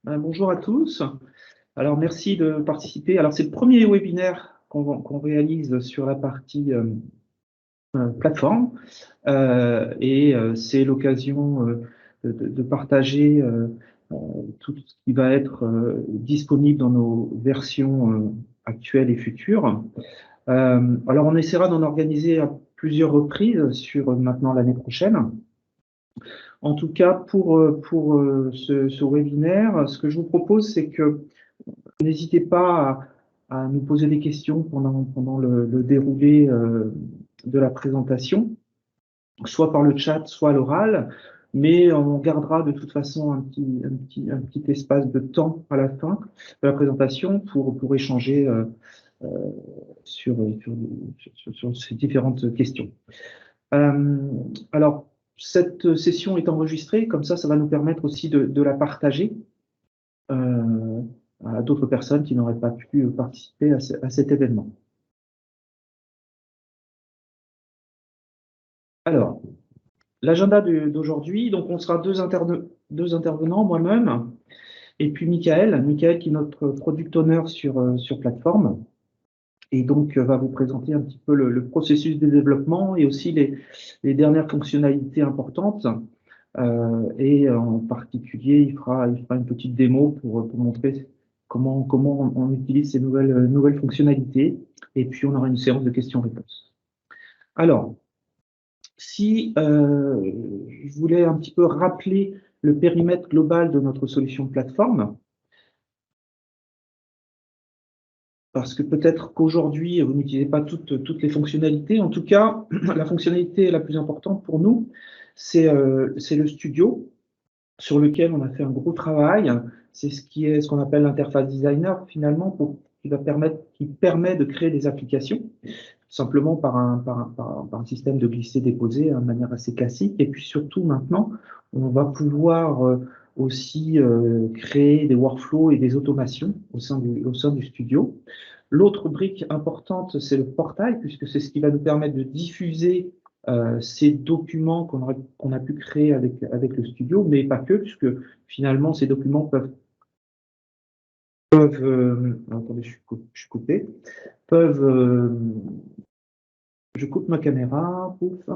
Bonjour à tous. Alors, merci de participer. Alors, c'est le premier webinaire qu'on réalise sur la partie plateforme c'est l'occasion de partager tout ce qui va être disponible dans nos versions actuelles et futures. Alors, on essaiera d'en organiser à plusieurs reprises sur maintenant l'année prochaine. En tout cas, pour ce webinaire, ce que je vous propose, c'est que n'hésitez pas à nous poser des questions pendant le déroulé de la présentation, soit par le chat, soit à l'oral, mais on gardera de toute façon un petit espace de temps à la fin de la présentation pour échanger sur ces différentes questions. Alors, cette session est enregistrée, comme ça va nous permettre aussi de la partager à d'autres personnes qui n'auraient pas pu participer à cet événement. Alors, l'agenda d'aujourd'hui, donc on sera deux intervenants, moi-même, et puis Michael qui est notre product owner sur plateforme, et donc va vous présenter un petit peu le processus de développement et aussi les dernières fonctionnalités importantes. Et en particulier, il fera une petite démo pour montrer comment on utilise ces nouvelles fonctionnalités. Et puis, on aura une séance de questions-réponses. Alors, si je voulais un petit peu rappeler le périmètre global de notre solution de plateforme, parce que peut-être qu'aujourd'hui, vous n'utilisez pas toutes les fonctionnalités. En tout cas, la fonctionnalité la plus importante pour nous, c'est le studio, sur lequel on a fait un gros travail. C'est ce qu'on appelle l'interface designer, finalement, qui permet de créer des applications, simplement par un système de glisser-déposer de manière assez classique. Et puis surtout, maintenant, on va pouvoir aussi créer des workflows et des automations au sein du studio. L'autre brique importante, c'est le portail, puisque c'est ce qui va nous permettre de diffuser ces documents qu'on a pu créer avec le studio, mais pas que, puisque finalement, ces documents attendez, je suis coupé, je coupe ma caméra, pouf.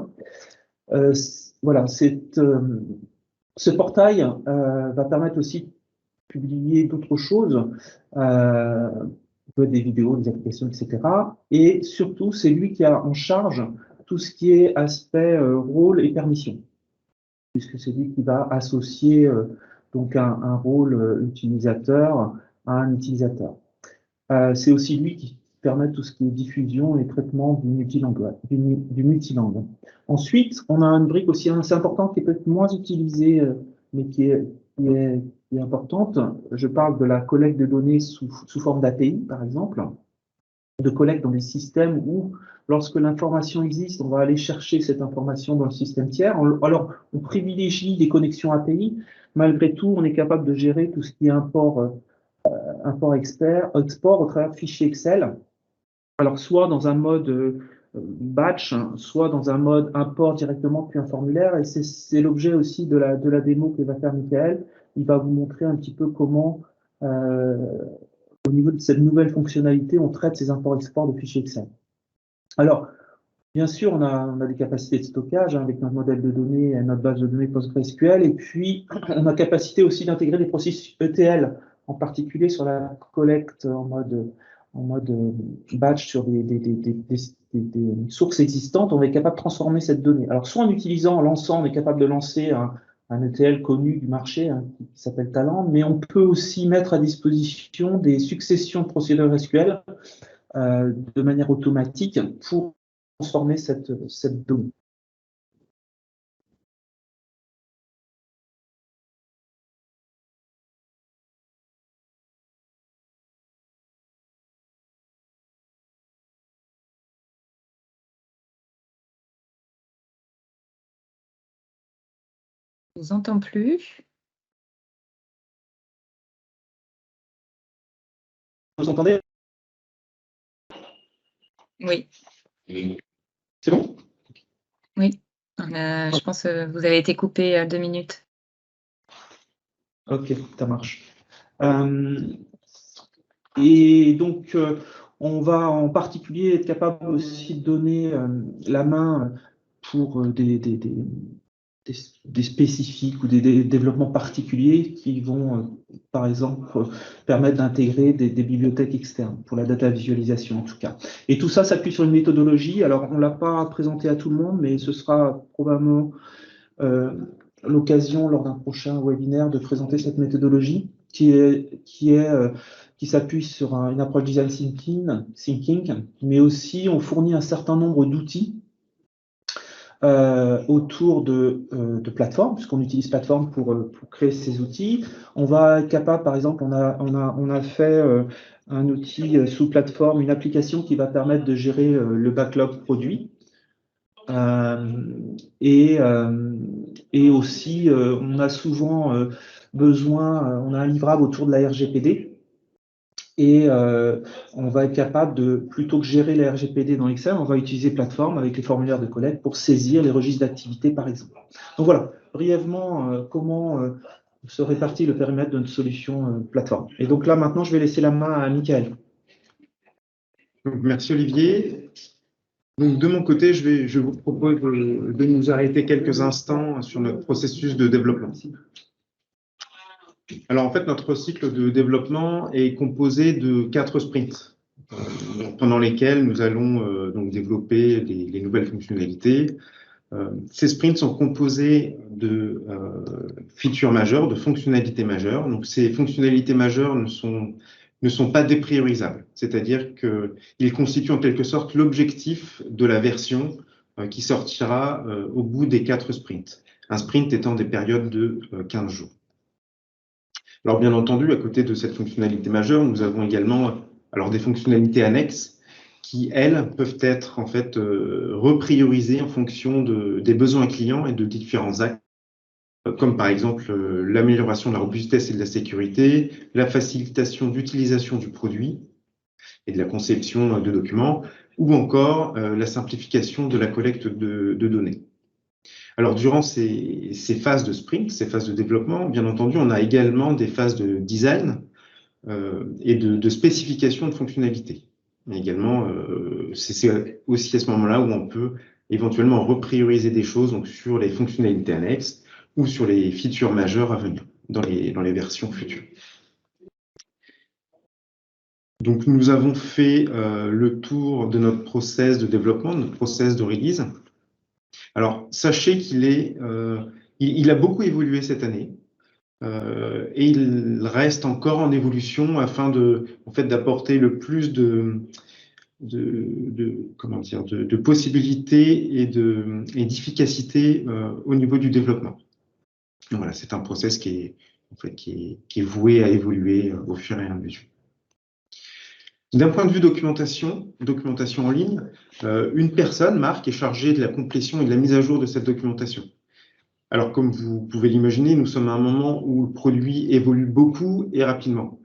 Voilà, ce portail va permettre aussi de publier d'autres choses, des vidéos, des applications, etc. Et surtout, c'est lui qui a en charge tout ce qui est aspect rôle et permission, puisque c'est lui qui va associer donc un rôle utilisateur à un utilisateur. C'est aussi lui qui permet tout ce qui est diffusion et traitement du multilangue. Ensuite, on a une brique aussi assez importante qui est peut-être moins utilisée, mais qui est importante. Je parle de la collecte de données sous forme d'API, par exemple, de collecte dans des systèmes où, lorsque l'information existe, on va aller chercher cette information dans le système tiers. Alors, on privilégie les connexions API. Malgré tout, on est capable de gérer tout ce qui est export au travers de fichiers Excel. Alors, soit dans un mode batch, soit dans un mode import directement puis un formulaire. Et c'est l'objet aussi de la démo que va faire Michael. Il va vous montrer un petit peu comment, au niveau de cette nouvelle fonctionnalité, on traite ces imports-exports de fichiers Excel. Alors, bien sûr, on a des capacités de stockage avec notre modèle de données et notre base de données PostgreSQL. Et puis, on a capacité aussi d'intégrer des processus ETL, en particulier sur la collecte en mode batch sur des sources existantes. On est capable de transformer cette donnée. Alors, soit en lançant, on est capable de lancer un ETL connu du marché qui s'appelle Talend, mais on peut aussi mettre à disposition des successions de procédures SQL de manière automatique pour transformer cette donnée. Je ne vous entends plus. Vous entendez? Oui. C'est bon? Oui. Je pense que vous avez été coupé 2 minutes. Ok, ça marche. Et donc, on va en particulier être capable aussi de donner la main pour des spécifiques ou des développements particuliers qui vont, par exemple, permettre d'intégrer des bibliothèques externes, pour la data visualisation en tout cas. Et tout ça s'appuie sur une méthodologie. Alors, on ne l'a pas présenté à tout le monde, mais ce sera probablement l'occasion, lors d'un prochain webinaire, de présenter cette méthodologie qui s'appuie sur une approche design thinking, mais aussi on fournit un certain nombre d'outils autour de plateformes, puisqu'on utilise plateforme pour créer ces outils. On va être capable, par exemple, on a fait un outil sous plateforme, une application qui va permettre de gérer le backlog produit. Et aussi, on a souvent besoin, on a un livrable autour de la RGPD. Et on va être capable de, plutôt que gérer la RGPD dans Excel, on va utiliser plateforme avec les formulaires de collecte pour saisir les registres d'activité, par exemple. Donc voilà, brièvement, comment se répartit le périmètre de notre solution plateforme. Et donc là, maintenant, je vais laisser la main à Michael. Merci Olivier. Donc, de mon côté, je vous propose de nous arrêter quelques instants sur notre processus de développement. Alors, en fait, notre cycle de développement est composé de 4 sprints, pendant lesquels nous allons donc développer les nouvelles fonctionnalités. Ces sprints sont composés de features majeures, de fonctionnalités majeures. Donc, ces fonctionnalités majeures ne sont pas dépriorisables, c'est-à-dire qu'ils constituent en quelque sorte l'objectif de la version qui sortira au bout des 4 sprints. Un sprint étant des périodes de 15 jours. Alors bien entendu, à côté de cette fonctionnalité majeure, nous avons également des fonctionnalités annexes qui, elles, peuvent être en fait repriorisées en fonction des besoins clients et de différents actes, comme par exemple l'amélioration de la robustesse et de la sécurité, la facilitation d'utilisation du produit et de la conception de documents, ou encore la simplification de la collecte de données. Alors, durant ces phases de sprint, ces phases de développement, bien entendu, on a également des phases de design et de spécification de fonctionnalités. Mais également, c'est aussi à ce moment-là où on peut éventuellement reprioriser des choses donc sur les fonctionnalités annexes ou sur les features majeures à venir dans les versions futures. Donc, nous avons fait le tour de notre process de développement, de notre process de release. Alors, sachez il a beaucoup évolué cette année et il reste encore en évolution afin d'apporter le plus de possibilités et d'efficacité au niveau du développement. Donc, voilà, c'est un process qui est voué à évoluer au fur et à mesure. D'un point de vue documentation en ligne, une personne, Marc, est chargée de la complétion et de la mise à jour de cette documentation. Alors, comme vous pouvez l'imaginer, nous sommes à un moment où le produit évolue beaucoup et rapidement.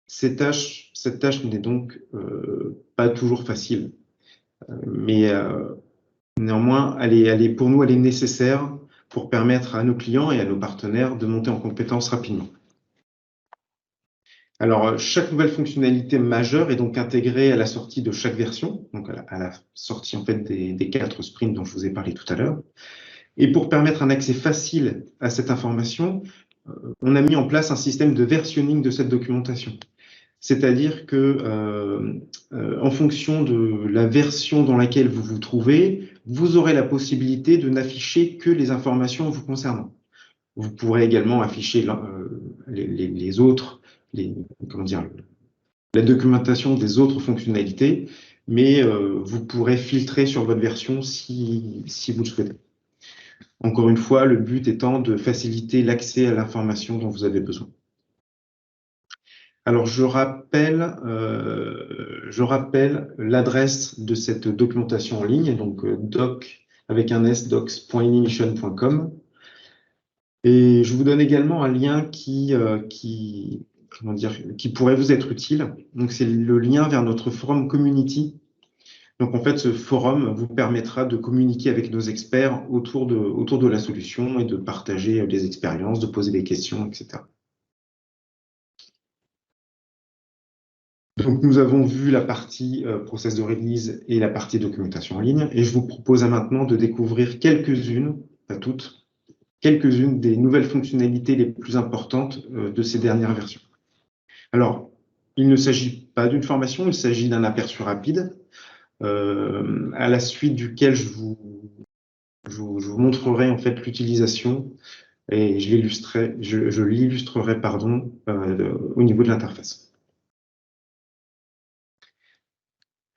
Cette tâche n'est donc pas toujours facile, mais néanmoins, pour nous, elle est nécessaire pour permettre à nos clients et à nos partenaires de monter en compétences rapidement. Alors, chaque nouvelle fonctionnalité majeure est donc intégrée à la sortie de chaque version, donc à la sortie en fait des 4 sprints dont je vous ai parlé tout à l'heure. Et pour permettre un accès facile à cette information, on a mis en place un système de versionning de cette documentation. C'est-à-dire que, en fonction de la version dans laquelle vous vous trouvez, vous aurez la possibilité de n'afficher que les informations vous concernant. Vous pourrez également afficher les autres, la documentation des autres fonctionnalités, mais vous pourrez filtrer sur votre version si vous le souhaitez. Encore une fois, le but étant de faciliter l'accès à l'information dont vous avez besoin. Alors, je rappelle l'adresse de cette documentation en ligne, donc docs.inimation.com. Et je vous donne également un lien qui pourrait vous être utile. Donc, c'est le lien vers notre forum community. Donc, en fait, ce forum vous permettra de communiquer avec nos experts autour de la solution et de partager des expériences, de poser des questions, etc. Donc, nous avons vu la partie process de release et la partie documentation en ligne, et je vous propose maintenant de découvrir quelques-unes, pas toutes, quelques-unes des nouvelles fonctionnalités les plus importantes de ces dernières versions. Alors, il ne s'agit pas d'une formation, il s'agit d'un aperçu rapide, à la suite duquel je vous montrerai en fait l'utilisation et je l'illustrerai pardon, au niveau de l'interface.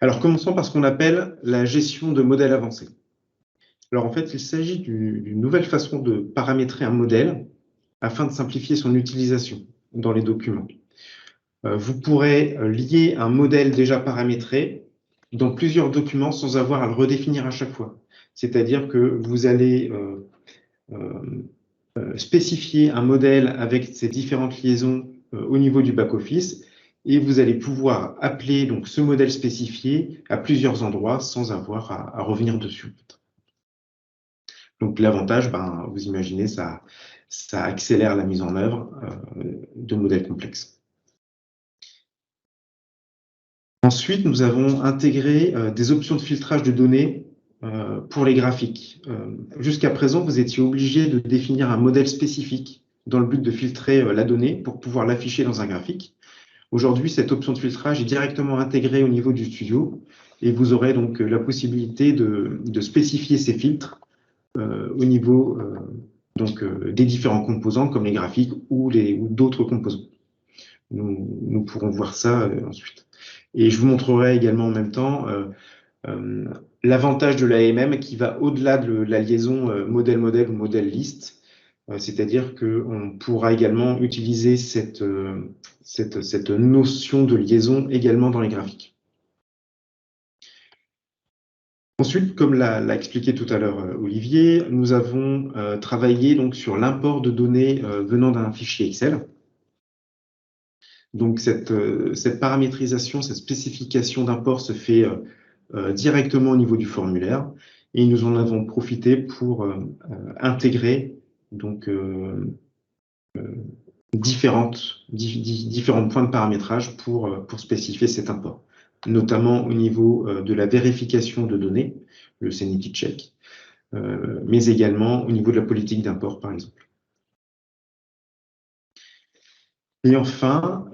Alors, commençons par ce qu'on appelle la gestion de modèles avancés. Alors, en fait, il s'agit d'une nouvelle façon de paramétrer un modèle afin de simplifier son utilisation dans les documents. Vous pourrez lier un modèle déjà paramétré dans plusieurs documents sans avoir à le redéfinir à chaque fois. C'est-à-dire que vous allez spécifier un modèle avec ses différentes liaisons au niveau du back-office et vous allez pouvoir appeler donc, ce modèle spécifié à plusieurs endroits sans avoir à revenir dessus. Donc l'avantage, vous imaginez, ça accélère la mise en œuvre de modèles complexes. Ensuite, nous avons intégré des options de filtrage de données pour les graphiques. Jusqu'à présent, vous étiez obligé de définir un modèle spécifique dans le but de filtrer la donnée pour pouvoir l'afficher dans un graphique. Aujourd'hui, cette option de filtrage est directement intégrée au niveau du studio et vous aurez donc la possibilité de spécifier ces filtres au niveau des différents composants comme les graphiques ou d'autres composants. Nous pourrons voir ça ensuite. Et je vous montrerai également en même temps l'avantage de l'AMM qui va au-delà de la liaison modèle-modèle ou modèle-liste, c'est-à-dire qu'on pourra également utiliser cette notion de liaison également dans les graphiques. Ensuite, comme l'a expliqué tout à l'heure Olivier, nous avons travaillé donc, sur l'import de données venant d'un fichier Excel. Donc cette paramétrisation, cette spécification d'import se fait directement au niveau du formulaire et nous en avons profité pour intégrer donc, différents points de paramétrage pour spécifier cet import, notamment au niveau de la vérification de données, le sanity check, mais également au niveau de la politique d'import, par exemple. Et enfin,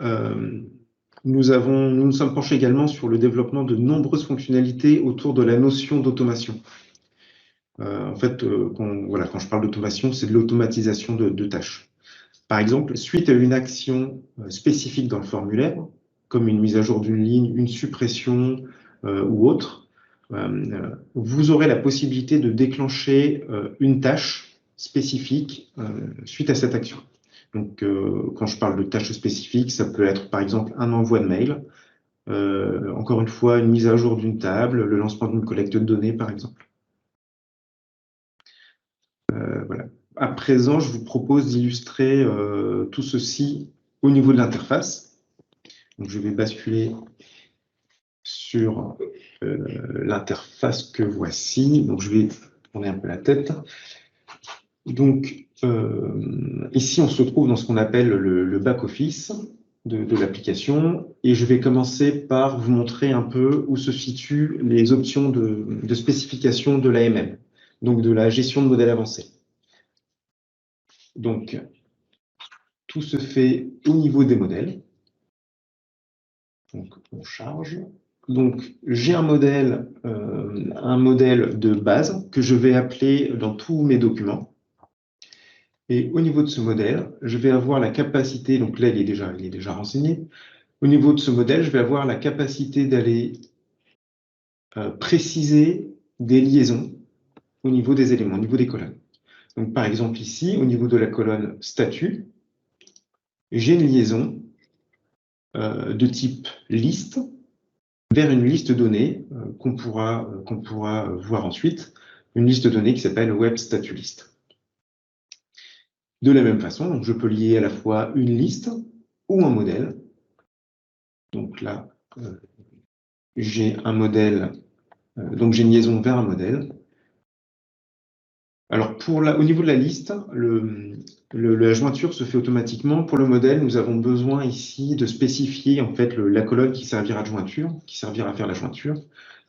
nous nous sommes penchés également sur le développement de nombreuses fonctionnalités autour de la notion d'automation. En fait, quand je parle d'automation, c'est de l'automatisation de tâches. Par exemple, suite à une action spécifique dans le formulaire, comme une mise à jour d'une ligne, une suppression ou autre, vous aurez la possibilité de déclencher une tâche spécifique suite à cette action. Donc, quand je parle de tâches spécifiques, ça peut être par exemple un envoi de mail, encore une fois, une mise à jour d'une table, le lancement d'une collecte de données, par exemple. Voilà. À présent, je vous propose d'illustrer tout ceci au niveau de l'interface. Donc, je vais basculer sur l'interface que voici. Donc, je vais tourner un peu la tête. Donc, ici, on se trouve dans ce qu'on appelle le back-office de l'application. Et je vais commencer par vous montrer un peu où se situent les options de spécification de l'AMM, donc de la gestion de modèles avancés. Donc, tout se fait au niveau des modèles. Donc, on charge. Donc, j'ai un modèle de base que je vais appeler dans tous mes documents. Et au niveau de ce modèle, je vais avoir la capacité, donc là, il est déjà renseigné. Au niveau de ce modèle, je vais avoir la capacité d'aller préciser des liaisons au niveau des éléments, au niveau des colonnes. Donc, par exemple, ici, au niveau de la colonne statut, j'ai une liaison de type liste vers une liste donnée qu'on pourra voir ensuite, une liste donnée qui s'appelle web statut list. De la même façon, donc je peux lier à la fois une liste ou un modèle. Donc là, j'ai un modèle, donc j'ai une liaison vers un modèle. Alors, au niveau de la liste, la jointure se fait automatiquement. Pour le modèle, nous avons besoin ici de spécifier en fait la colonne qui servira de jointure, qui servira à faire la jointure.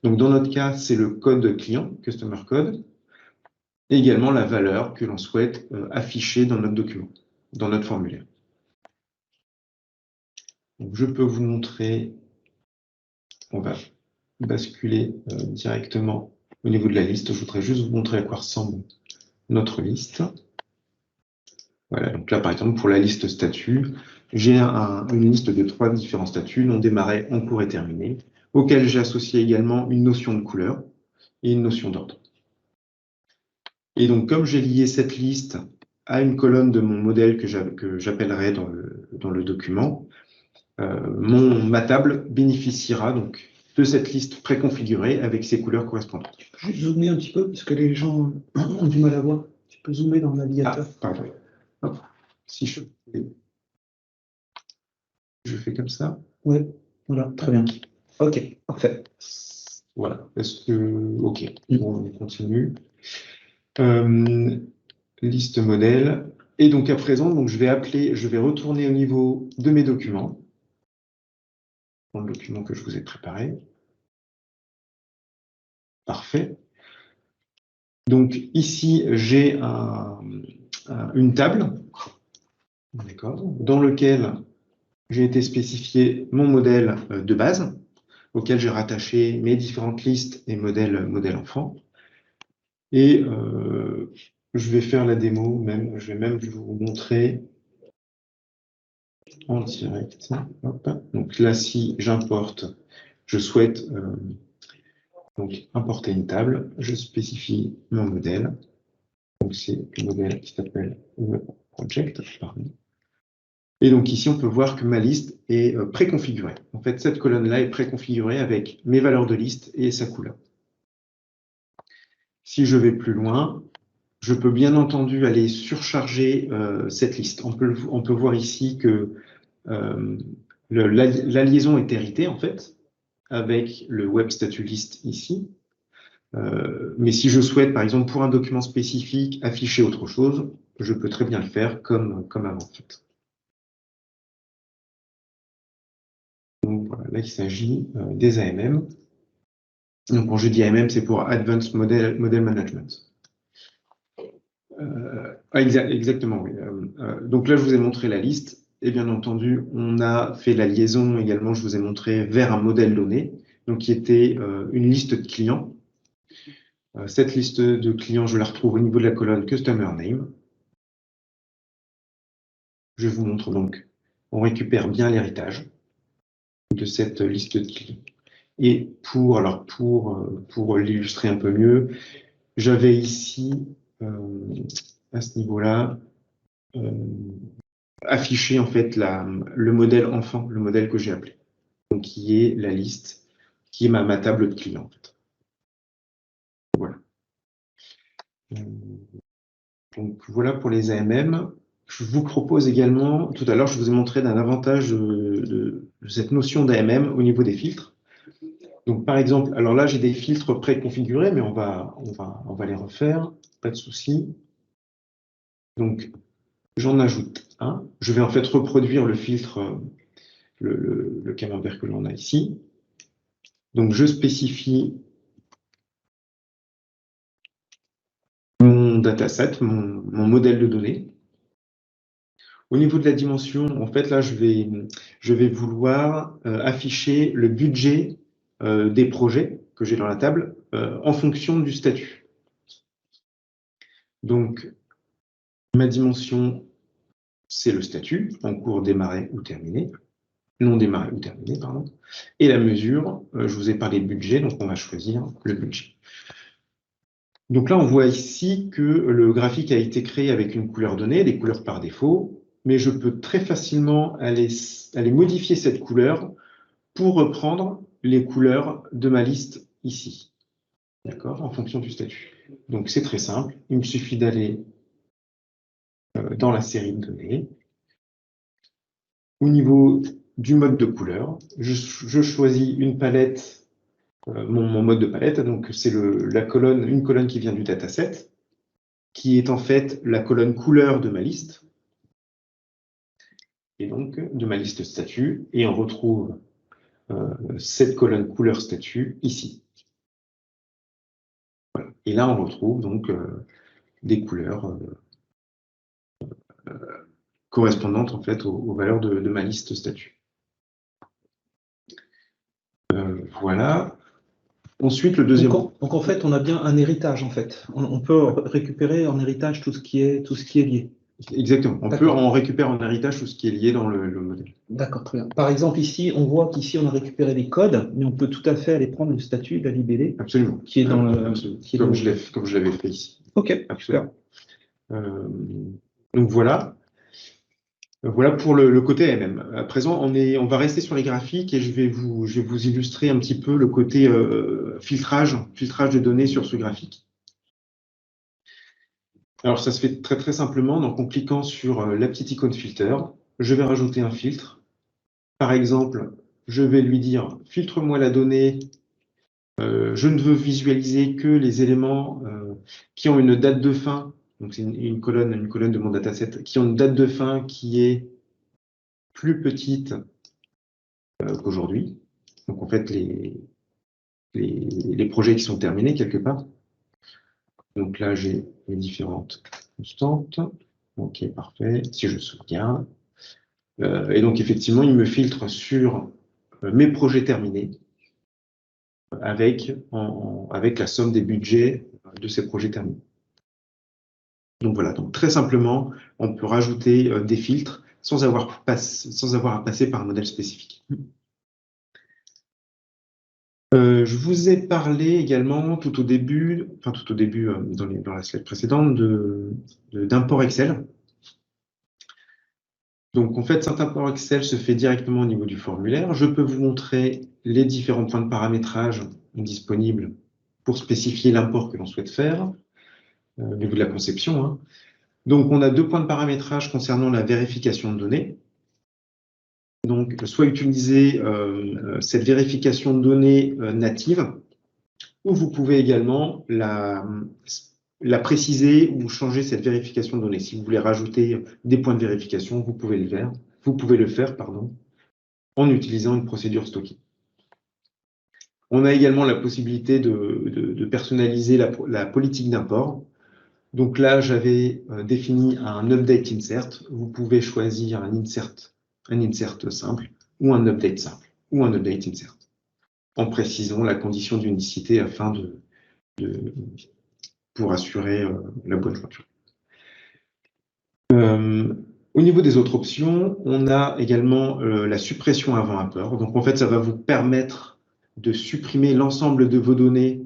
Donc, dans notre cas, c'est le code client, customer code, et également la valeur que l'on souhaite afficher dans notre document, dans notre formulaire. Donc, je peux vous montrer, on va basculer directement au niveau de la liste. Je voudrais juste vous montrer à quoi ressemble notre liste. Voilà, donc là, par exemple, pour la liste statut, j'ai une liste de 3 différents statuts, non démarrés, en cours et terminé, auxquels j'ai associé également une notion de couleur et une notion d'ordre. Et donc, comme j'ai lié cette liste à une colonne de mon modèle que j'appellerai dans le document, ma table bénéficiera donc de cette liste préconfigurée avec ses couleurs correspondantes. Je vais zoomer un petit peu parce que les gens ont du mal à voir. Tu peux zoomer dans le navigateur. Ah, pardon. Hop. Si je fais comme ça. Ouais, voilà, très bien. Ok, parfait. Voilà. Ok, bon, on continue. Liste modèle. Et donc à présent, donc, je vais retourner au niveau de mes documents, dans le document que je vous ai préparé. Parfait. Donc ici, j'ai une table, d'accord, dans lequel j'ai été spécifier mon modèle de base, auquel j'ai rattaché mes différentes listes et modèles enfants. Et je vais faire la démo, je vais même vous montrer en direct. Hop. Donc là, si j'importe, je souhaite donc importer une table, je spécifie mon modèle. Donc c'est le modèle qui s'appelle Project. Pardon. Et donc ici, on peut voir que ma liste est préconfigurée. En fait, cette colonne-là est préconfigurée avec mes valeurs de liste et sa couleur. Si je vais plus loin, je peux bien entendu aller surcharger cette liste. On peut voir ici que la liaison est héritée, en fait, avec le web statut list ici. Mais si je souhaite, par exemple, pour un document spécifique, afficher autre chose, je peux très bien le faire comme avant. En fait. Donc, voilà, là, il s'agit des AMM. Donc, quand je dis AMM, c'est pour Advanced Model Management. Exactement, oui. Donc là, je vous ai montré la liste. Et bien entendu, on a fait la liaison également, je vous ai montré, vers un modèle donné, donc qui était une liste de clients. Cette liste de clients, je la retrouve au niveau de la colonne Customer Name. Je vous montre donc, on récupère bien l'héritage de cette liste de clients. Et pour l'illustrer un peu mieux, j'avais ici, à ce niveau-là, affiché en fait le modèle enfant, le modèle que j'ai appelé, donc qui est la liste, qui est ma table de clients. En fait. Voilà. Donc voilà pour les AMM. Je vous propose également, tout à l'heure, je vous ai montré d'un avantage de cette notion d'AMM au niveau des filtres. Donc par exemple, alors là j'ai des filtres préconfigurés, mais on va les refaire, pas de souci. Donc j'en ajoute un. Je vais en fait reproduire le filtre, le camembert que l'on a ici. Donc je spécifie mon dataset, mon modèle de données. Au niveau de la dimension, en fait, là, je vais vouloir afficher le budget des projets que j'ai dans la table en fonction du statut. Donc, ma dimension, c'est le statut, en cours, démarré ou terminé, non démarré ou terminé, pardon. Et la mesure, je vous ai parlé de budget, donc on va choisir le budget. Donc là, on voit ici que le graphique a été créé avec une couleur donnée, des couleurs par défaut, mais je peux très facilement aller modifier cette couleur pour reprendre les couleurs de ma liste ici, d'accord, en fonction du statut. Donc c'est très simple, il me suffit d'aller dans la série de données. Au niveau du mode de couleur, je choisis une palette, mon mode de palette, donc c'est une colonne qui vient du dataset. qui est en fait la colonne couleur de ma liste, et donc de ma liste statut, et on retrouve cette colonne couleur statut ici. Voilà. Et là, on retrouve donc des couleurs correspondantes en fait aux valeurs de ma liste statut. Voilà. Ensuite, le deuxième. Donc en fait, on a bien un héritage en fait. On peut récupérer en héritage tout ce qui est lié. Exactement. On récupère en héritage tout ce qui est lié dans le modèle. D'accord, très bien. Par exemple, ici, on voit qu'ici, on a récupéré les codes, mais on peut tout à fait aller prendre le statut, la libellé. Absolument. Qui est dans le. Comme je l'avais fait ici. Ok, absolument. Donc voilà. Voilà pour le côté MM. À présent, on va rester sur les graphiques et je vais vous illustrer un petit peu le côté filtrage de données sur ce graphique. Alors, ça se fait très très simplement. Donc, en cliquant sur la petite icône filter, je vais rajouter un filtre. Par exemple, je vais lui dire « Filtre-moi la donnée. Je ne veux visualiser que les éléments qui ont une date de fin. » Donc, c'est une colonne de mon dataset qui ont une date de fin qui est plus petite qu'aujourd'hui. Donc, en fait, les projets qui sont terminés quelque part. Donc là, j'ai les différentes constantes. OK, parfait. Si je sauvegarde. Et donc, effectivement, il me filtre sur mes projets terminés avec la somme des budgets de ces projets terminés. Donc voilà, donc très simplement, on peut rajouter des filtres sans avoir à passer par un modèle spécifique. Je vous ai parlé également tout au début dans la slide précédente, d'import Excel. Donc en fait, cet import Excel se fait directement au niveau du formulaire. Je peux vous montrer les différents points de paramétrage disponibles pour spécifier l'import que l'on souhaite faire, au niveau de la conception, hein. Donc on a 2 points de paramétrage concernant la vérification de données. Donc, soit utiliser cette vérification de données native, ou vous pouvez également la préciser ou changer cette vérification de données. Si vous voulez rajouter des points de vérification, vous pouvez le faire, en utilisant une procédure stockée. On a également la possibilité de personnaliser la politique d'import. Donc là, j'avais défini un update insert. Vous pouvez choisir un insert simple, ou un update simple, ou un update insert, en précisant la condition d'unicité afin pour assurer la bonne jointure. Au niveau des autres options, on a également la suppression avant import. Donc en fait, ça va vous permettre de supprimer l'ensemble de vos données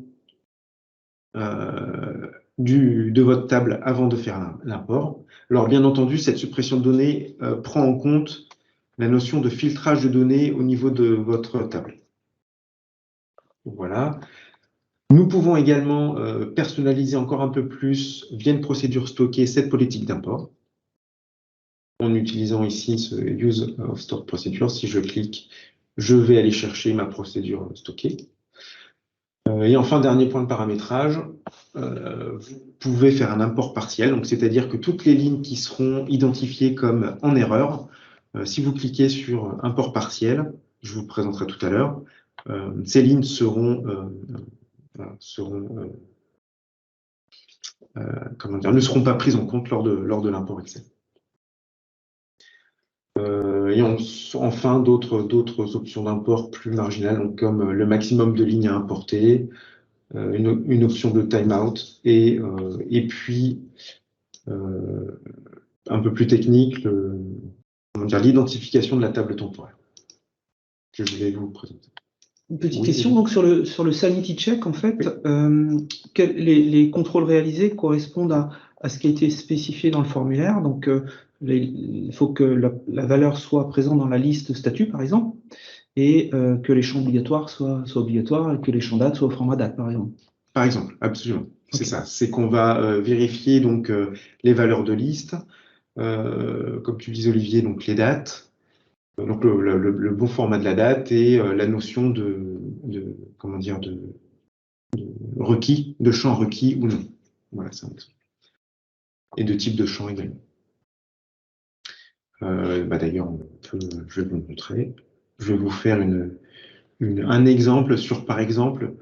de votre table avant de faire l'import. Alors bien entendu, cette suppression de données prend en compte la notion de filtrage de données au niveau de votre table. Voilà. Nous pouvons également personnaliser encore un peu plus, via une procédure stockée, cette politique d'import. En utilisant ici ce Use of Stored Procedure, si je clique, je vais aller chercher ma procédure stockée. Et enfin, dernier point de paramétrage, vous pouvez faire un import partiel, donc c'est-à-dire que toutes les lignes qui seront identifiées comme en erreur, si vous cliquez sur import partiel, je vous le présenterai tout à l'heure, ces lignes ne seront pas prises en compte lors de l'import Excel. Et enfin, d'autres options d'import plus marginales, donc comme le maximum de lignes à importer, une option de timeout, et puis un peu plus technique, l'identification de la table temporaire, que je vais vous présenter. Une petite question, donc sur le sanity check, en fait, les contrôles réalisés correspondent à ce qui a été spécifié dans le formulaire. Donc, il faut que la valeur soit présente dans la liste statut, par exemple, et que les champs obligatoires soient obligatoires et que les champs dates soient au format date, par exemple. Par exemple, absolument. C'est ça. C'est qu'on va vérifier donc les valeurs de liste, comme tu disais, Olivier, donc les dates. Donc le bon format de la date et la notion de requis, de champ requis ou non. Voilà, c'est un exemple. et de type de champ également. D'ailleurs, je vais vous montrer. Je vais vous faire un exemple sur, par exemple,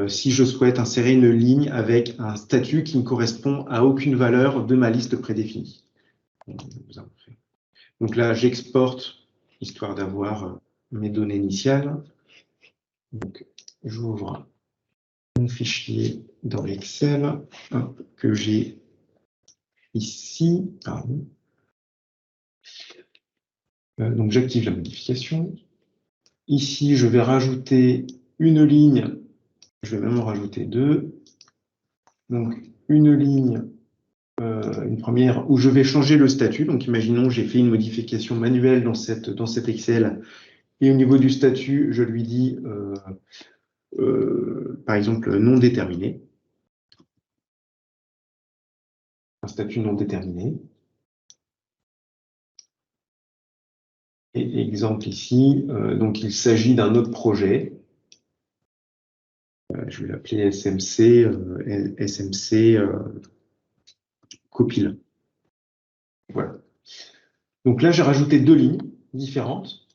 si je souhaite insérer une ligne avec un statut qui ne correspond à aucune valeur de ma liste prédéfinie. Donc là, j'exporte, histoire d'avoir mes données initiales. Donc, j'ouvre mon fichier dans Excel que j'ai ici. Pardon. Donc, j'active la modification. Ici, je vais rajouter une ligne. Je vais même en rajouter deux. Donc, une ligne, une première, où je vais changer le statut. Donc, imaginons j'ai fait une modification manuelle dans cet Excel. Et au niveau du statut, je lui dis, par exemple, non déterminé. Un statut non déterminé. Et exemple ici, donc il s'agit d'un autre projet. Je vais l'appeler SMC, Copil. Voilà. Donc là, j'ai rajouté deux lignes différentes.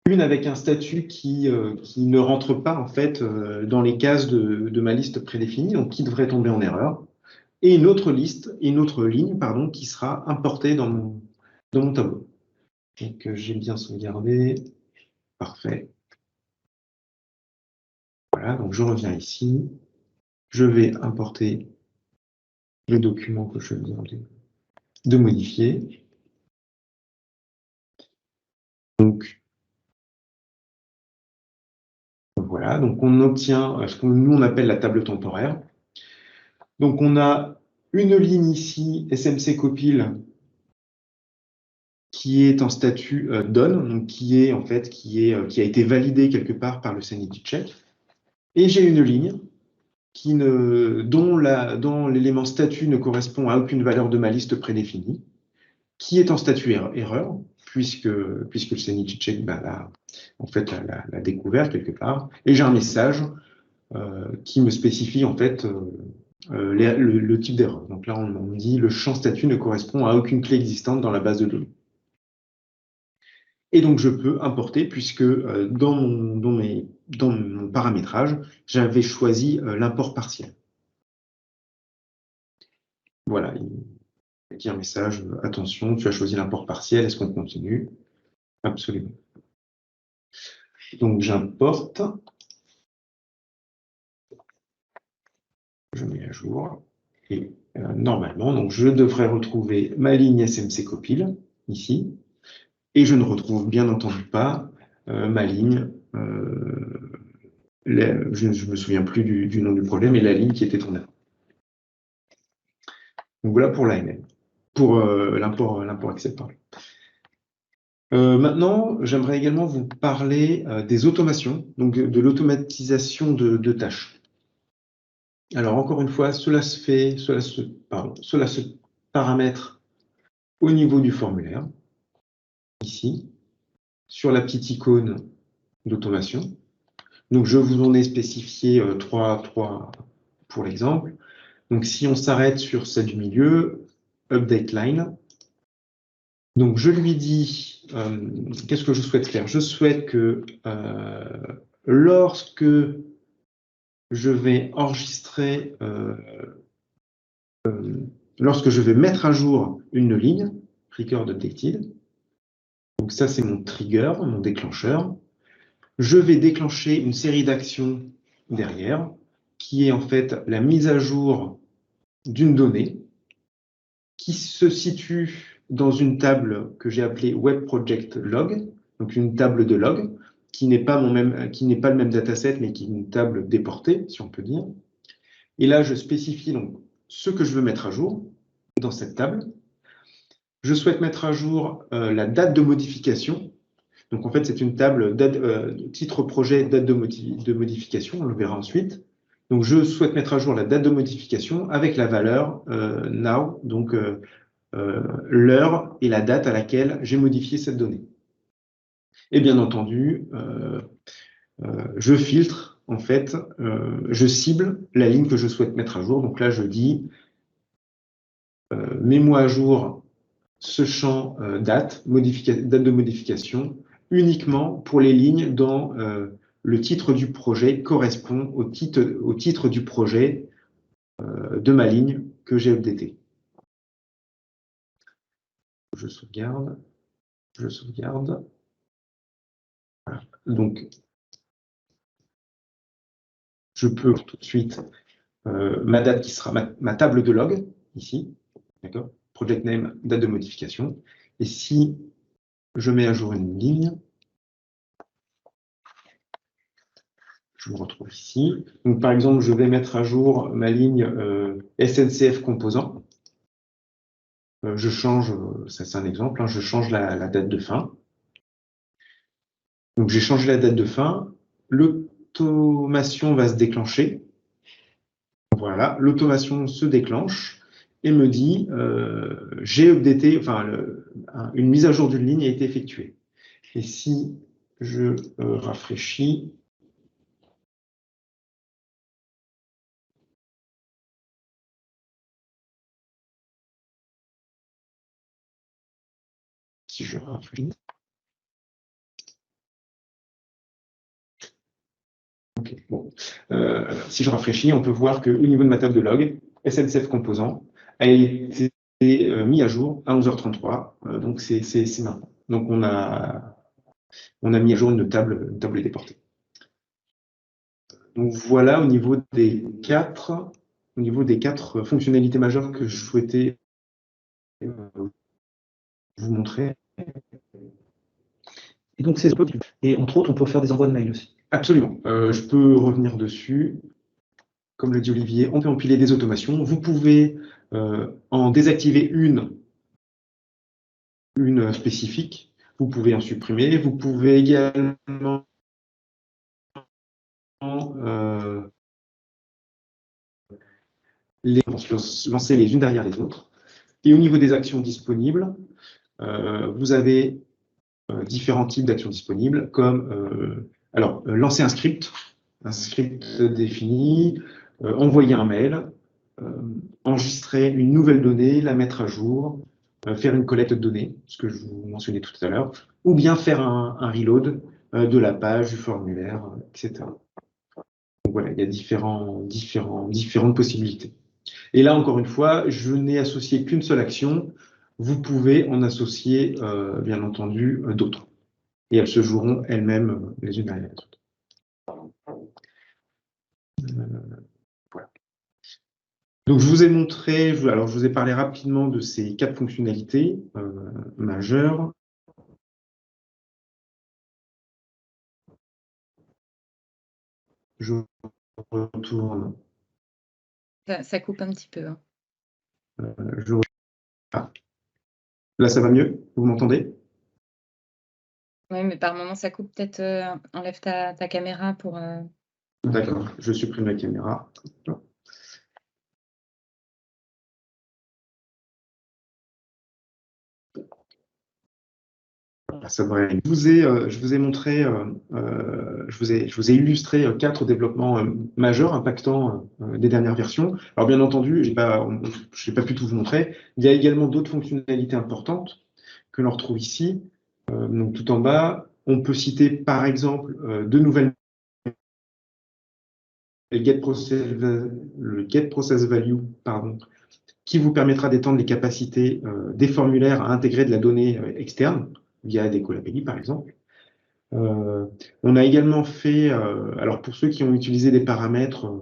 Une avec un statut qui ne rentre pas en fait dans les cases de ma liste prédéfinie, donc qui devrait tomber en erreur. Et une autre ligne, pardon, qui sera importée dans mon tableau. Donc j'ai bien sauvegardé. Parfait. Voilà, donc je reviens ici. Je vais importer le document que je viens de modifier. Donc voilà, donc on obtient ce que nous on appelle la table temporaire. Donc on a une ligne ici, SMC Copil, qui est en statut done, donc qui a été validée quelque part par le sanity check. Et j'ai une ligne dont l'élément statut ne correspond à aucune valeur de ma liste prédéfinie, qui est en statut erreur, puisque le sanity check l'a découvert quelque part. Et j'ai un message qui me spécifie en fait le type d'erreur. Donc là, on dit le champ statut ne correspond à aucune clé existante dans la base de données. Et donc, je peux importer, puisque dans mon paramétrage, j'avais choisi l'import partiel. Voilà, il y a un message, attention, tu as choisi l'import partiel, est-ce qu'on continue? Absolument. Donc, j'importe. Je mets à jour. Et normalement, donc, je devrais retrouver ma ligne SMC Copil, ici. Et je ne retrouve bien entendu pas ma ligne, je ne me souviens plus du nom du problème, mais la ligne qui était en erreur. Donc voilà pour l'AML, pour l'import acceptable. Maintenant, j'aimerais également vous parler des automations, donc de l'automatisation de tâches. Alors encore une fois, cela se paramètre au niveau du formulaire, ici, sur la petite icône d'automation. Donc, je vous en ai spécifié trois pour l'exemple. Donc, si on s'arrête sur celle du milieu, update line. Donc, je lui dis, qu'est-ce que je souhaite faire? Je souhaite que lorsque je vais enregistrer, lorsque je vais mettre à jour une ligne, record updated, donc ça c'est mon trigger, mon déclencheur, je vais déclencher une série d'actions derrière, qui est en fait la mise à jour d'une donnée qui se situe dans une table que j'ai appelée Web Project Log, donc une table de log, qui n'est pas le même dataset, mais qui est une table déportée, si on peut dire. Et là, je spécifie donc ce que je veux mettre à jour dans cette table. Je souhaite mettre à jour la date de modification. Donc en fait, c'est une table titre projet, date de modification, on le verra ensuite. Donc je souhaite mettre à jour la date de modification avec la valeur now, donc l'heure et la date à laquelle j'ai modifié cette donnée. Et bien entendu, je filtre, en fait, je cible la ligne que je souhaite mettre à jour. Donc là, je dis mets-moi à jour ce champ date de modification uniquement pour les lignes dont le titre du projet correspond au titre du projet de ma ligne que j'ai updaté. Je sauvegarde. Voilà. Donc, je peux tout de suite ma date qui sera ma table de log, ici, d'accord, project name, date de modification. Et si je mets à jour une ligne, je me retrouve ici. Donc, par exemple, je vais mettre à jour ma ligne SNCF composant. Je change, ça c'est un exemple, hein, je change la date de fin. Donc, j'ai changé la date de fin. L'automation va se déclencher. Voilà, l'automation se déclenche et me dit j'ai updaté, enfin, une mise à jour d'une ligne a été effectuée. Et si je rafraîchis, si je rafraîchis, okay, bon. Si je rafraîchis, on peut voir qu'au niveau de ma table de log, SNCF composant a été mis à jour à 11h33, donc c'est maintenant. Donc on a mis à jour une table déportée. Donc voilà au niveau des quatre fonctionnalités majeures que je souhaitais vous montrer. Et donc, c'est possible. Et entre autres, on peut faire des envois de mails aussi. Absolument. Je peux revenir dessus. Comme le dit Olivier, on peut empiler des automations. Vous pouvez en désactiver une spécifique. Vous pouvez en supprimer. Vous pouvez également lancer les unes derrière les autres. Et au niveau des actions disponibles, vous avez différents types d'actions disponibles, comme lancer un script défini, envoyer un mail, enregistrer une nouvelle donnée, la mettre à jour, faire une collecte de données, ce que je vous mentionnais tout à l'heure, ou bien faire un reload de la page, du formulaire, etc. Donc voilà, il y a différentes possibilités. Et là, encore une fois, je n'ai associé qu'une seule action. Vous pouvez en associer, bien entendu, d'autres. Et elles se joueront elles-mêmes les unes derrière les autres. Voilà. Donc, je vous ai montré, je vous ai parlé rapidement de ces quatre fonctionnalités majeures. Je retourne. Ça coupe un petit peu. Hein. Là, ça va mieux? Vous m'entendez? Oui, mais par moment, ça coupe. Peut-être enlève ta caméra pour... D'accord, je supprime la caméra. Ça devrait... Je vous ai montré, je vous ai illustré quatre développements majeurs impactant des dernières versions. Alors bien entendu, je n'ai pas pu tout vous montrer. Il y a également d'autres fonctionnalités importantes que l'on retrouve ici. Donc tout en bas, on peut citer par exemple de nouvelles le get process value, pardon, qui vous permettra d'étendre les capacités des formulaires à intégrer de la donnée externe via des collabellis par exemple. On a également fait, alors pour ceux qui ont utilisé des paramètres,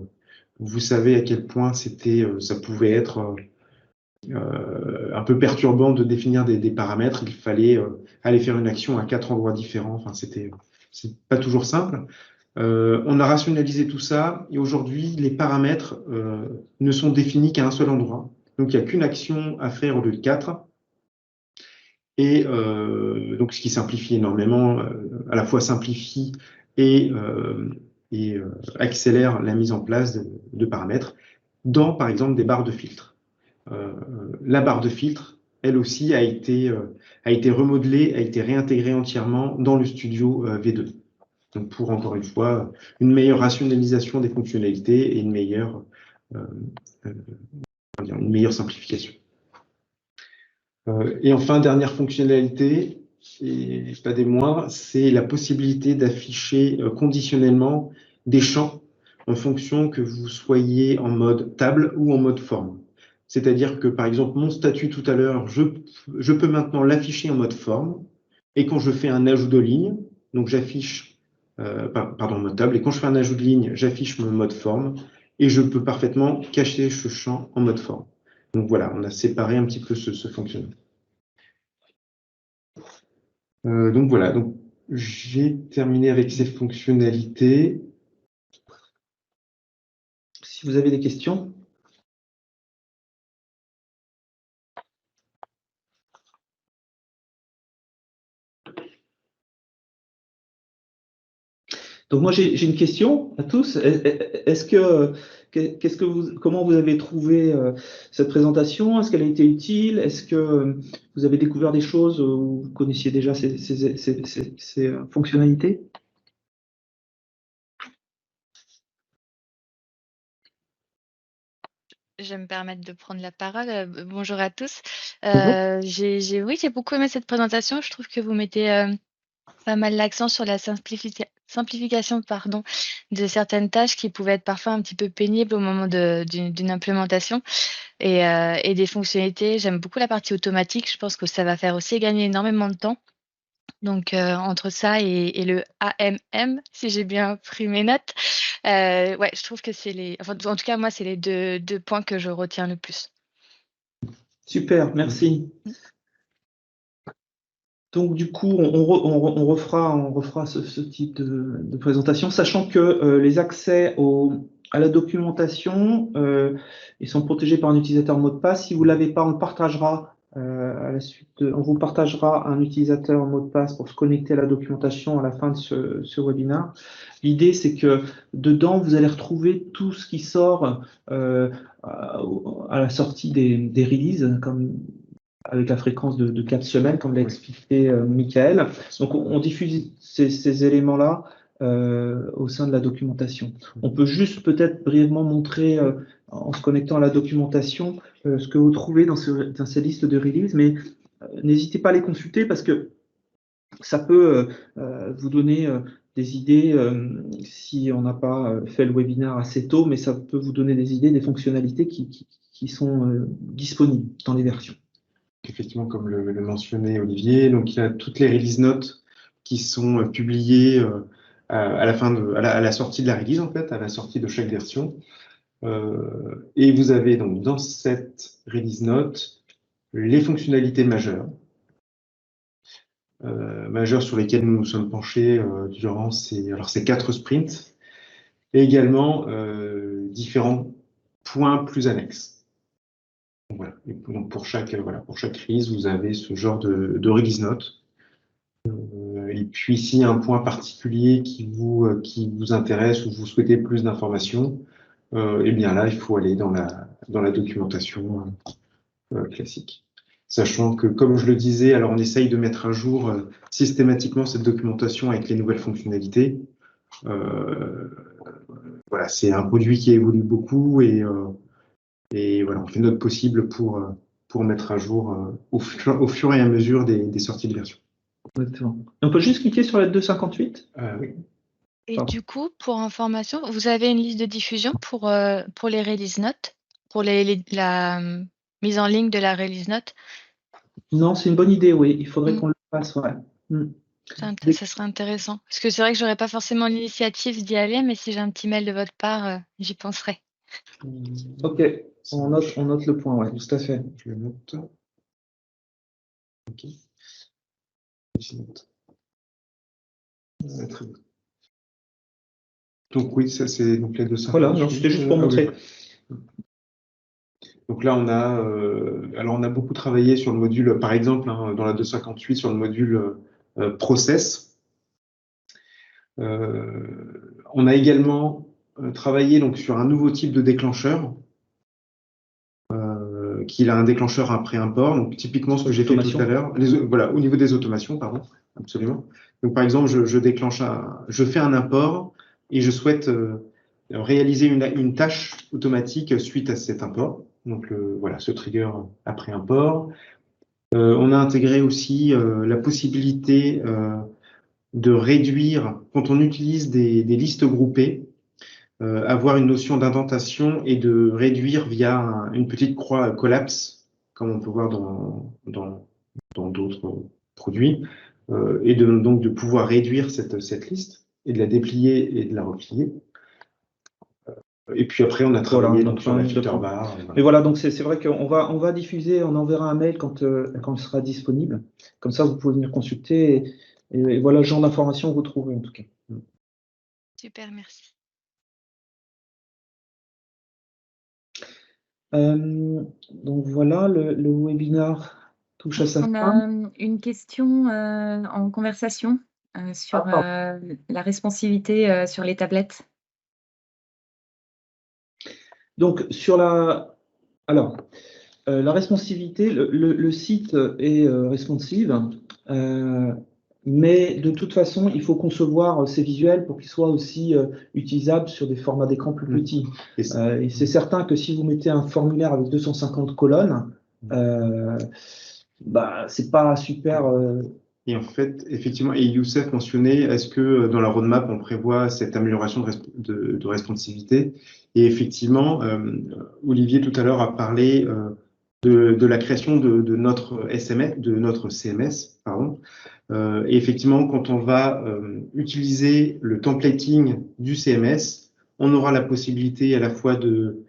vous savez à quel point ça pouvait être un peu perturbant de définir des paramètres. Il fallait aller faire une action à 4 endroits différents. Enfin, c'est pas toujours simple. On a rationalisé tout ça et aujourd'hui, les paramètres ne sont définis qu'à un seul endroit. Donc, il n'y a qu'une action à faire au lieu de 4. Et donc, ce qui simplifie énormément, à la fois simplifie et accélère la mise en place de paramètres dans, par exemple, des barres de filtre. La barre de filtre, elle aussi, a été remodelée, a été réintégrée entièrement dans le Studio V2. Donc, pour, encore une fois, une meilleure rationalisation des fonctionnalités et une meilleure simplification. Et enfin, dernière fonctionnalité, et pas des moindres, c'est la possibilité d'afficher conditionnellement des champs en fonction que vous soyez en mode table ou en mode forme. C'est-à-dire que, par exemple, mon statut tout à l'heure, je peux maintenant l'afficher en mode forme, et quand je fais un ajout de ligne, donc j'affiche, pardon, mode table, et quand je fais un ajout de ligne, j'affiche mon mode forme, et je peux parfaitement cacher ce champ en mode forme. Donc voilà, on a séparé un petit peu ce fonctionnement. Donc voilà, donc j'ai terminé avec ces fonctionnalités. Si vous avez des questions. Donc moi j'ai une question à tous. Comment vous avez trouvé cette présentation? Est-ce qu'elle a été utile? Est-ce que vous avez découvert des choses où vous connaissiez déjà ces fonctionnalités? Je vais me permettre de prendre la parole. Bonjour à tous. Bonjour. Oui, j'ai beaucoup aimé cette présentation. Je trouve que vous mettez pas mal l'accent sur la simplification, pardon, de certaines tâches qui pouvaient être parfois un petit peu pénibles au moment d'une implémentation et des fonctionnalités. J'aime beaucoup la partie automatique. Je pense que ça va faire aussi gagner énormément de temps. Donc, entre ça et le AMM, si j'ai bien pris mes notes, ouais, je trouve que en tout cas, moi, c'est les deux points que je retiens le plus. Super, merci. Donc du coup, on refera ce type de présentation, sachant que les accès à la documentation, ils sont protégés par un utilisateur mot de passe. Si vous ne l'avez pas, on le partagera à la suite. On vous partagera un utilisateur mot de passe pour se connecter à la documentation à la fin de ce webinaire. L'idée, c'est que dedans, vous allez retrouver tout ce qui sort à la sortie des releases, comme avec la fréquence de 4 semaines, comme l'a expliqué Michael. Donc, on diffuse ces éléments-là au sein de la documentation. On peut juste peut-être brièvement montrer, en se connectant à la documentation, ce que vous trouvez dans ces listes de release, mais n'hésitez pas à les consulter parce que ça peut vous donner des idées si on n'a pas fait le webinaire assez tôt, mais ça peut vous donner des idées, des fonctionnalités qui sont disponibles dans les versions. Effectivement, comme le mentionnait Olivier, donc il y a toutes les release notes qui sont publiées à la sortie de la release, en fait, à la sortie de chaque version. Et vous avez donc dans cette release note les fonctionnalités majeures, sur lesquelles nous nous sommes penchés durant ces 4 sprints, et également différents points plus annexes. Voilà. Et donc pour chaque release, vous avez ce genre de release note. Et puis, s'il y a un point particulier qui vous intéresse ou vous souhaitez plus d'informations, eh bien là, il faut aller dans la documentation classique. Sachant que, comme je le disais, alors on essaye de mettre à jour systématiquement cette documentation avec les nouvelles fonctionnalités. Voilà, c'est un produit qui évolue beaucoup et voilà, on fait notre possible pour mettre à jour au fur et à mesure des sorties de version. Exactement. On peut juste cliquer sur la 258. Oui. Et Pardon. du coup, pour information, vous avez une liste de diffusion pour les release notes, pour la mise en ligne de la release note? Non, c'est une bonne idée, oui. Il faudrait qu'on le fasse, ouais. Ça serait intéressant. Parce que c'est vrai que j'aurais pas forcément l'initiative d'y aller, mais si j'ai un petit mail de votre part, j'y penserai. Ok, on note le point, ouais, tout à fait. Je le note. Ok. Je note. Très bien. Donc oui, ça c'est donc les 258. Voilà, c'était juste pour montrer. Oui. Donc là, on a beaucoup travaillé sur le module, par exemple, dans la 258, sur le module process. On a également travaillé donc sur un nouveau type de déclencheur, qui est un déclencheur après import. Donc typiquement ce que j'ai fait tout à l'heure, voilà, au niveau des automations, pardon, absolument. Donc par exemple, je fais un import et je souhaite réaliser une tâche automatique suite à cet import. Donc voilà, ce trigger après import. On a intégré aussi la possibilité de réduire, quand on utilise des listes groupées, avoir une notion d'indentation et de réduire via une petite croix collapse, comme on peut voir dans d'autres produits, et donc de pouvoir réduire cette liste et de la déplier et de la replier. Et puis après, on a travaillé donc sur la filter bar. Mais voilà, donc c'est vrai qu'on va diffuser, on enverra un mail quand il sera disponible. Comme ça, vous pouvez venir consulter. Et voilà le genre d'informations que vous trouverez en tout cas. Super, merci. Donc voilà, le webinaire touche à sa On fin. a une question en conversation sur la responsivité sur les tablettes. Donc sur la responsivité, le site est responsive, mais de toute façon, il faut concevoir ces visuels pour qu'ils soient aussi utilisables sur des formats d'écran plus petits. Et c'est certain que si vous mettez un formulaire avec 250 colonnes, c'est pas super. Et en fait, effectivement, et Youssef mentionnait, est-ce que dans la roadmap, on prévoit cette amélioration de responsivité? Et effectivement, Olivier tout à l'heure a parlé de la création de notre SMS, de notre CMS, pardon. Et effectivement, quand on va utiliser le templating du CMS, on aura la possibilité à la fois de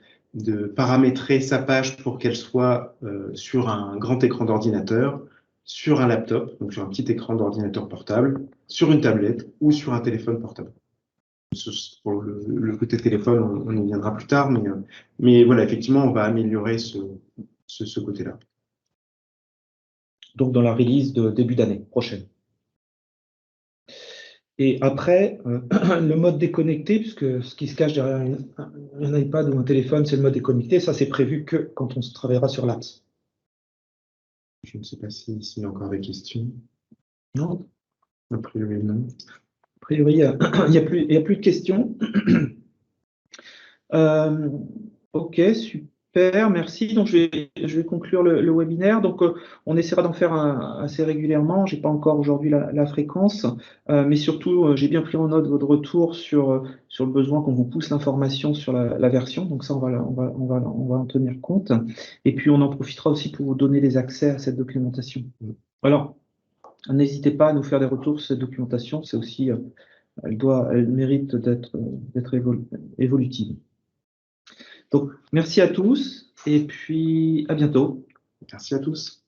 paramétrer sa page pour qu'elle soit sur un grand écran d'ordinateur, sur un laptop, donc sur un petit écran d'ordinateur portable, sur une tablette ou sur un téléphone portable. Pour le côté téléphone, on y viendra plus tard, mais voilà, effectivement, on va améliorer ce côté-là. Donc dans la release de début d'année prochaine. Et après, le mode déconnecté, puisque ce qui se cache derrière un iPad ou un téléphone, c'est le mode déconnecté. Ça, c'est prévu que quand on se travaillera sur l'apps. Je ne sais pas s'il y a encore des questions. Non. A priori, non. A priori, il n'y a plus de questions. Ok, super, merci. Donc, je vais conclure le webinaire. Donc, on essaiera d'en faire assez régulièrement. Je n'ai pas encore aujourd'hui la fréquence, mais surtout, j'ai bien pris en note votre retour sur le besoin qu'on vous pousse l'information sur la version. Donc, ça, on va en tenir compte. Et puis, on en profitera aussi pour vous donner les accès à cette documentation. Alors, n'hésitez pas à nous faire des retours sur cette documentation. C'est aussi, elle mérite d'être évolutive. Donc, merci à tous et puis à bientôt. Merci à tous.